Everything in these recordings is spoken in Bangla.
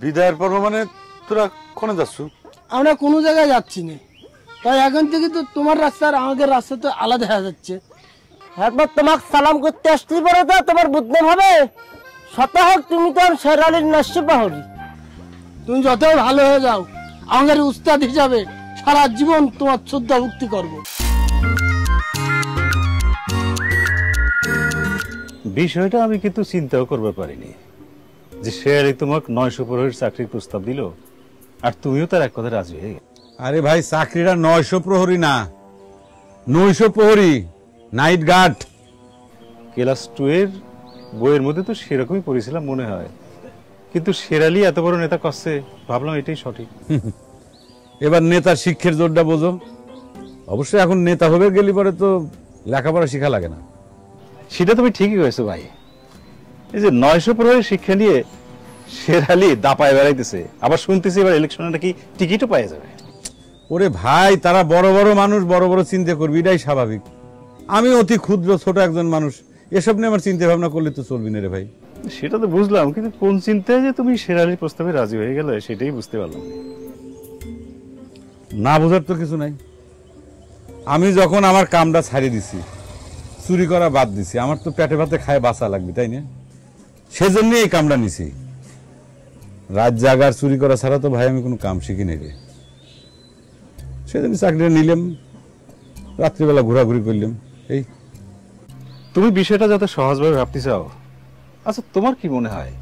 বিদায়ের পর্ব মানে তোরা কোনে যাচ্ছ? আমরা কোনো জায়গায় যাচ্ছি না, তাই এখন থেকে তো তোমার রাস্তা আর আমাদের রাস্তা তো আলাদা হয়ে যাচ্ছে। একবার তোমাকে সালাম করতে আসতেই পারো তো তোমার বুদ্ধি হবে শত হোক, তুমি তো শের আলীর নস্য পাহরি। তুমি যত ভালো হয়ে যাও, আমাদের উস্তাদ হিসাবে সারা জীবন তোমার শ্রদ্ধা ভক্তি করবো। বিষয়টা আমি কিন্তু চিন্তাও করতে পারিনি যে শের আলী তোমাকে 900 প্রহরীর চাকরির প্রস্তাব দিল আর তুমিও তার এক কথা রাজি হয়ে গেলে। আরে ভাই, চাকরিটা 900 প্রহরী না, 900 প্রহরী নাইট গার্ড। ক্লাস 2 এর বইয়ের মধ্যে তো সেরকমই পড়েছিলাম মনে হয়, কিন্তু শের আলী এত বড় নেতা করছে, ভাবলাম এটাই সঠিক। এবার নেতার শিক্ষার জোরটা বোঝো। অবশ্যই এখন নেতা হবে গেলি পরে তো লেখাপড়া শিখা লাগে না। সেটা তুমি ঠিকই কয়েছো ভাই। এই যে 900 প্রহরীর শিক্ষা নিয়ে শের আলী দাপায় বেড়াইতেছে, আবার শুনতেছি এবার ইলেকশনে নাকি টিকিটও পাওয়া যাবে। ওরে ভাই, তারা বড় বড় মানুষ, বড় বড় চিন্তা করবে, এটাই স্বাভাবিক। আমি অতি ক্ষুদ্র ছোট একজন মানুষ, এসব নিয়ে আমার চিন্তা ভাবনা করলে তো চলবি না রে ভাই। সেটা তো বুঝলাম, কিন্তু কোন চিন্তায় যে তুমি শের আলীর প্রস্তাবে রাজি হয়ে গেলে সেটাই বুঝতে পারলাম না। বোঝার তো কিছু নাই। আমি যখন আমার কামটা ছাড়িয়ে দিছি, চুরি করা বাদ দিছি, আমার তো পেটে ভাতে খায় বাঁচা লাগবে, তাই না? সেজন্য এই কামটা নিছি। রাত জাগার চুরি করা ছাড়া তো ভাই আমি কোনো কাম শিখি নাই রে। সেজন্য চাকরিটা নিলাম, রাত্রিবেলা ঘোরাঘুরি করলাম। এই তুমি বিষয়টা যত সহজভাবে ভাবতে চাও। আচ্ছা, তোমার কি মনে হয়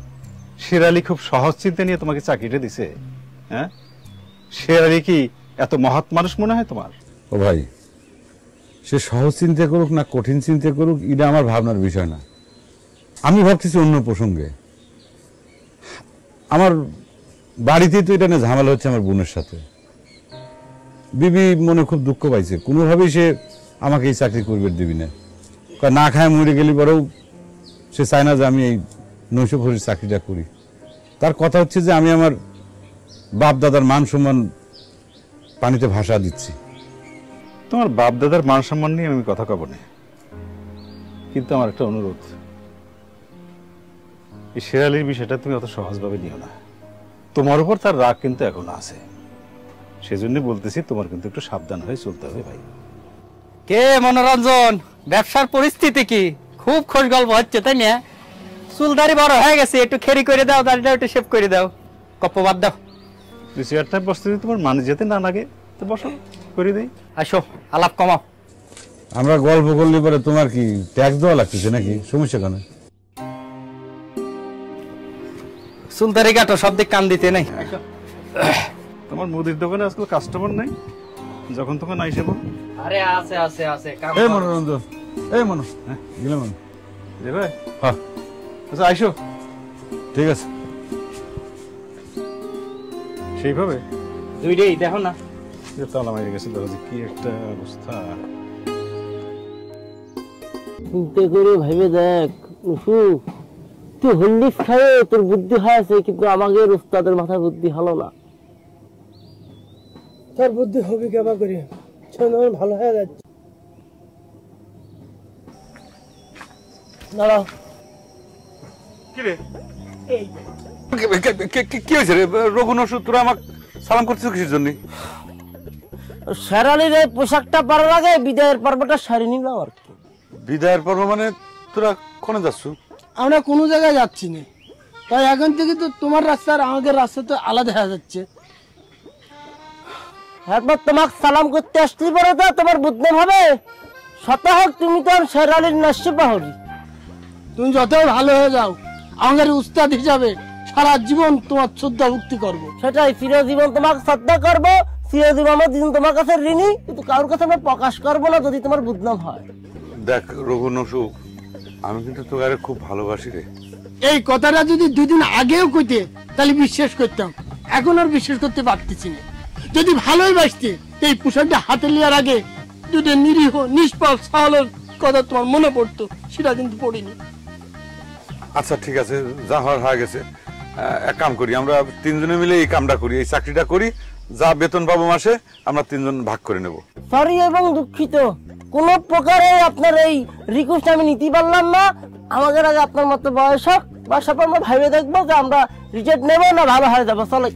শের আলী খুব সহজ চিন্তা নিয়ে তোমাকে চাকরিটা দিছে? হ্যাঁ, শের আলী কি এত মহৎ মানুষ মনে হয় তোমার? ও ভাই, সে সহজ চিন্তা করুক না কঠিন চিন্তা করুক, এটা আমার ভাবনার বিষয় না। আমি ভাবতেছি অন্য প্রসঙ্গে। আমার বাড়িতেই তো এটা নিয়ে ঝামেলা হচ্ছে আমার বোনের সাথে। বিবি মনে খুব দুঃখ পাইছে, কোনোভাবেই সে আমাকে এই চাকরি করবে দিবি না। না খায় মরে গেলি বড়ও সে চায় না যে আমি এই 900 প্রহরীর চাকরিটা করি। তার কথা হচ্ছে যে আমি আমার বাপ দাদার মান সম্মান পানিতে ভাসা দিচ্ছি। তোমার বাপ দাদার মান সম্মান নিয়ে আমি কথা কব না, কিন্তু আমার একটা অনুরোধ, এই শের আলীর বিষয়টা তুমি অত সহজভাবে নিও না। তোমার উপর তার রাগ কিন্তু এখন আছে, সেজন্য বলতেছি তোমার কিন্তু একটু সাবধান হয়ে চলতে হবে ভাই। কে মনোরঞ্জন, ব্যবসার পরিস্থিতি কি? খুব খোশ গল্প হচ্ছে তাই না? চুলদারি বড় হয়ে গেছে, একটু খেরি করে দাও, দাড়িটা একটু শেভ করে দাও, কপ্প বাদ দাও। চেয়ারটায় বসতে যদি তোমার মানে যেতে না লাগে তো বসো, করে দেই। আসো, আলাপ কমাও। আমরা গল্প করলে পরে তোমার কি ট্যাক্স দেওয়া লাগতেছে নাকি? সমস্যা কেন? চুলদারি কাটো, সব দিক কান দিতে নাই। তোমার মুদির দোকানে আজকাল কাস্টমার নাই, যখন তখন আইসে বল। আরে আছে আছে আছে। এই মনোরঞ্জন, এই মনো, হ্যাঁ গেলাম আমি। জি ভাই। হ্যাঁ আচ্ছা আইসো। ঠিক আছে। সেইভাবে দুইটাই দেখো না, তালা মারি গেছে, দেখো যে কি একটা অবস্থা। চিন্তা করে ভেবে দেখ উফু, তুই হলদিস খায়ে তোর বুদ্ধি হয়েছে, কিন্তু আমাদের উস্তাদের মাথায় বুদ্ধি হলো না। তোর বুদ্ধি হবে কেবা করে, ভালো হয়ে যাচ্ছে। দাঁড়াও, কি হয়েছে রে রঘুনসু, তোরা আমাকে সালাম করছিস কিসের জন্য? শের আলীর এই পোশাকটা পরার আগে বিদায়ের পর্বটা সারি নিলাম আর কি। বিদায়ের পর্ব মানে তোরা কোনে যাচ্ছ? আমরা কোনো জায়গায় যাচ্ছি না, তাই এখন থেকে তো তোমার রাস্তা আর আমাদের রাস্তা তো আলাদা হয়ে যাচ্ছে। একবার তোমাকে সালাম করতে আসতেই পারো তো তোমার বুদ্ধি হবে শত হোক, তুমি তো শের আলীর নস্য পাহরি। তুমি যত ভালো হয়ে যাও, আমাদের উস্তাদ হিসাবে সারা জীবন তোমার শ্রদ্ধা ভক্তি করবো। সেটাই, চিরজীবন তোমাকে শ্রদ্ধা করবো, চিরজীবন দিন তোমার কাছে ঋণী, কিন্তু কারোর কাছে আমরা প্রকাশ করবো না যদি তোমার বুদ্ধনাম হয়। দেখ রঘুনসু, আমি কিন্তু তোকে খুব ভালোবাসি রে। এই কথাটা যদি দুদিন আগেও কইতে তাহলে বিশ্বাস করতাম, এখন আর বিশ্বাস করতে পারতেছি না। যদি ভালোই বাসতে এই পোশাকটা হাতে নেওয়ার আগে যদি নিরীহ নিষ্পাপ সাহলের কথা তোমার মনে পড়তো, সেটা কিন্তু পড়িনি। আচ্ছা ঠিক আছে, যা হয়ে গেছে। এক কাম করি, আমরা তিনজনে মিলে এই কামটা করি, এই চাকরিটা করি, যা বেতন পাবো মাসে আমরা তিনজন ভাগ করে নেব। সরি এবং দুঃখিত, কোন প্রকারে আপনার এই রিকোয়েস্ট আমি নিতে পারলাম না। আমাদের আগে আপনার মতো বয়স হোক, বাসার পর আমরা ভাইবে দেখবো যে আমরা রিজেক্ট নেবো না ভালো হয়ে যাবো চলে